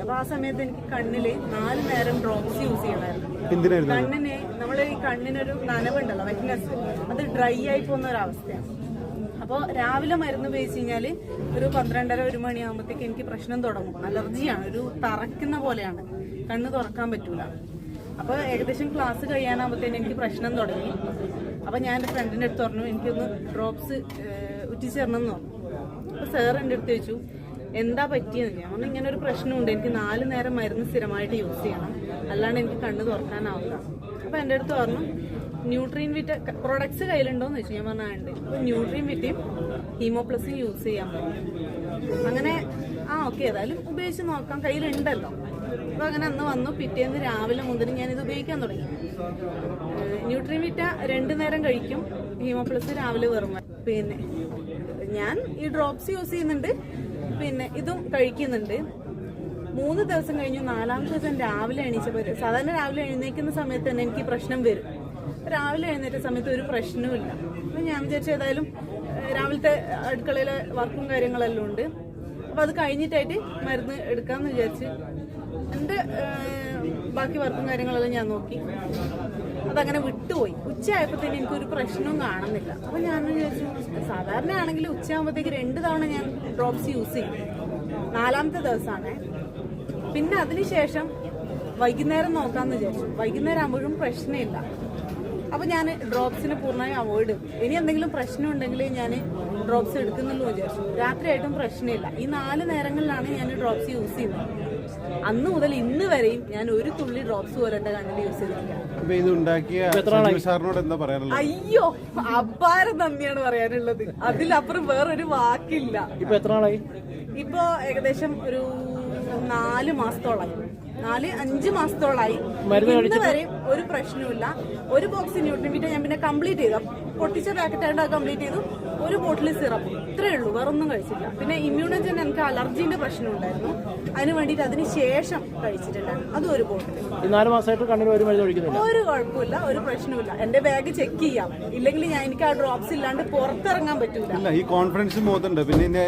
അപ്പൊ ആ സമയത്ത് എനിക്ക് കണ്ണില് 4 നേരം ഡ്രോപ്സ് യൂസ് ചെയ്യണമായിരുന്നു. കണ്ണിന് നമ്മള് ഈ കണ്ണിനൊരു നനവുണ്ടല്ലോ, വെറ്റ്നെസ്, അത് ഡ്രൈ ആയി പോകുന്ന ഒരവസ്ഥയാണ്. അപ്പോൾ രാവിലെ മരുന്ന് ഉപയോഗിച്ച് കഴിഞ്ഞാല് ഒരു 12:30-1 മണിയാകുമ്പോഴത്തേക്ക് എനിക്ക് പ്രശ്നം തുടങ്ങും. അലർജിയാണ്, ഒരു തറയ്ക്കുന്ന പോലെയാണ്, കണ്ണ് തുറക്കാൻ പറ്റൂല. അപ്പോൾ ഏകദേശം ക്ലാസ് കഴിയാനാകുമ്പോഴത്തേന് എനിക്ക് പ്രശ്നം തുടങ്ങി. അപ്പോൾ ഞാൻ എൻ്റെ ഫ്രണ്ടിൻ്റെ അടുത്ത് പറഞ്ഞു എനിക്കൊന്ന് ഡ്രോപ്സ് ഉറ്റിച്ചേരണം എന്ന് പറഞ്ഞു. അപ്പോൾ സാർ എൻ്റെ അടുത്ത് ചോദിച്ചു എന്താ പറ്റിയെന്ന്. ഞാൻ പറഞ്ഞു ഇങ്ങനെ ഒരു പ്രശ്നമുണ്ട്, എനിക്ക് 4 നേരം മരുന്ന് സ്ഥിരമായിട്ട് യൂസ് ചെയ്യണം, അല്ലാണ്ട് എനിക്ക് കണ്ണ് തുറക്കാനാവില്ല. അപ്പോൾ എൻ്റെ അടുത്ത് പറഞ്ഞു ന്യൂട്രീൻ വിറ്റ പ്രൊഡക്ട്സ് കയ്യിലുണ്ടോയെന്ന് ചോദിച്ചു. ഞാൻ പറഞ്ഞാൽ ഉണ്ട്. അപ്പോൾ ന്യൂട്രീൻ വിറ്റയും ഹീമോപ്ലസും യൂസ് ചെയ്യാൻ പറ്റും. അങ്ങനെ ഓക്കെ ഏതായാലും ഉപയോഗിച്ച് നോക്കാം, കയ്യിലുണ്ടല്ലോ. അപ്പോൾ അങ്ങനെ അന്ന് വന്നു. പിറ്റേന്ന് രാവിലെ മുതൽ ഞാനിത് ഉപയോഗിക്കാൻ തുടങ്ങി. ന്യൂട്രീൻ വിറ്റ 2 നേരം കഴിക്കും, ഹീമോപ്ലസ് രാവിലെ വെറും. പിന്നെ ഞാൻ ഈ ഡ്രോപ്സ് യൂസ് ചെയ്യുന്നുണ്ട്, പിന്നെ ഇതും കഴിക്കുന്നുണ്ട്. 3 ദിവസം കഴിഞ്ഞു. 4ാമത്തെ ദിവസം രാവിലെ എണീച്ചപ്പോൾ, സാധാരണ രാവിലെ എഴുന്നേക്കുന്ന സമയത്ത് തന്നെ എനിക്ക് പ്രശ്നം വരും. രാവിലെ എഴുന്നേറ്റ സമയത്ത് ഒരു പ്രശ്നവുമില്ല. അപ്പം ഞാൻ വിചാരിച്ചു ഏതായാലും രാവിലത്തെ അടുക്കളയിലെ വർക്കും കാര്യങ്ങളെല്ലാം ഉണ്ട്, അപ്പം അത് കഴിഞ്ഞിട്ടായിട്ട് മരുന്ന് എടുക്കാമെന്ന് വിചാരിച്ച് എൻ്റെ ബാക്കി വർക്കും കാര്യങ്ങളെല്ലാം ഞാൻ നോക്കി. അതങ്ങനെ വിട്ടുപോയി. ഉച്ചയായപ്പോഴത്തേന് എനിക്കൊരു പ്രശ്നവും കാണുന്നില്ല. അപ്പം ഞാൻ വിചാരിച്ചു സാധാരണ ആണെങ്കിൽ ഉച്ചയാകുമ്പോഴത്തേക്ക് 2 തവണ ഞാൻ ഡ്രോപ്സ് യൂസ് ചെയ്യും. 4ാമത്തെ ദിവസമാണ്. പിന്നെ അതിനുശേഷം വൈകുന്നേരം നോക്കാമെന്ന് വിചാരിച്ചു. വൈകുന്നേരം ആകുമ്പോഴും പ്രശ്നമില്ല. അപ്പം ഞാൻ ഡ്രോപ്സിനെ പൂർണ്ണമായും അവോയ്ഡ് ചെയ്യും. ഇനി എന്തെങ്കിലും പ്രശ്നം ഉണ്ടെങ്കിൽ ഞാൻ ഡ്രോപ്സ് എടുക്കുന്നുള്ളൂ വിചാരിച്ചു. രാത്രിയായിട്ടും പ്രശ്നമില്ല. ഈ 4 നേരങ്ങളിലാണ് ഞാൻ ഡ്രോപ്സ് യൂസ് ചെയ്യുന്നത്. അന്ന് മുതൽ ഇന്ന് വരെയും ഞാൻ ഒരു തുള്ളി ഡ്രോപ്സ് പോലെ എന്റെ കണ്ണിൽ യൂസ് ചെയ്തിട്ടില്ല. അയ്യോ, അപാരം നന്ദിയാണ് പറയാനുള്ളത്. അതിലപ്പുറം വേറൊരു വാക്കില്ല. ഇപ്പൊ ഏകദേശം ഒരു 4 മാസത്തോളായി, 4-5 മാസത്തോളായി. ഇന്ന് വരെയും ഒരു പ്രശ്നമില്ല. ഒരു ബോക്സ് ന്യൂട്രിവിറ്റ ഞാൻ പിന്നെ കംപ്ലീറ്റ് ചെയ്തു. പൊട്ടിച്ച പാക്കറ്റായിട്ട് അത് കംപ്ലീറ്റ് ചെയ്തു. ഒരു ബോട്ടിൽ സിറപ്പ്, ഇത്രയേ ഉള്ളൂ, വേറൊന്നും കഴിച്ചില്ല. പിന്നെ ഇമ്മ്യൂണജൻ എനിക്ക് അലർജീന്റെ പ്രശ്നം ഉണ്ടായിരുന്നു, അതിന് വേണ്ടിയിട്ട് അതിന് ശേഷം കഴിച്ചിട്ടുണ്ടായിരുന്നു. അതും ഒരു ബോട്ടിൽ. 4 മാസമായിട്ട് കണ്ണിന് ഒരു കുഴപ്പമില്ല, ഒരു പ്രശ്നമില്ല. എന്റെ ബാഗ് ചെക്ക് ചെയ്യാം, ഇല്ലെങ്കിൽ എനിക്ക് ആ ഡ്രോപ്സ് ഇല്ലാണ്ട് പുറത്തിറങ്ങാൻ പറ്റൂല. ഈ കോൺഫിഡൻസ് പിന്നെ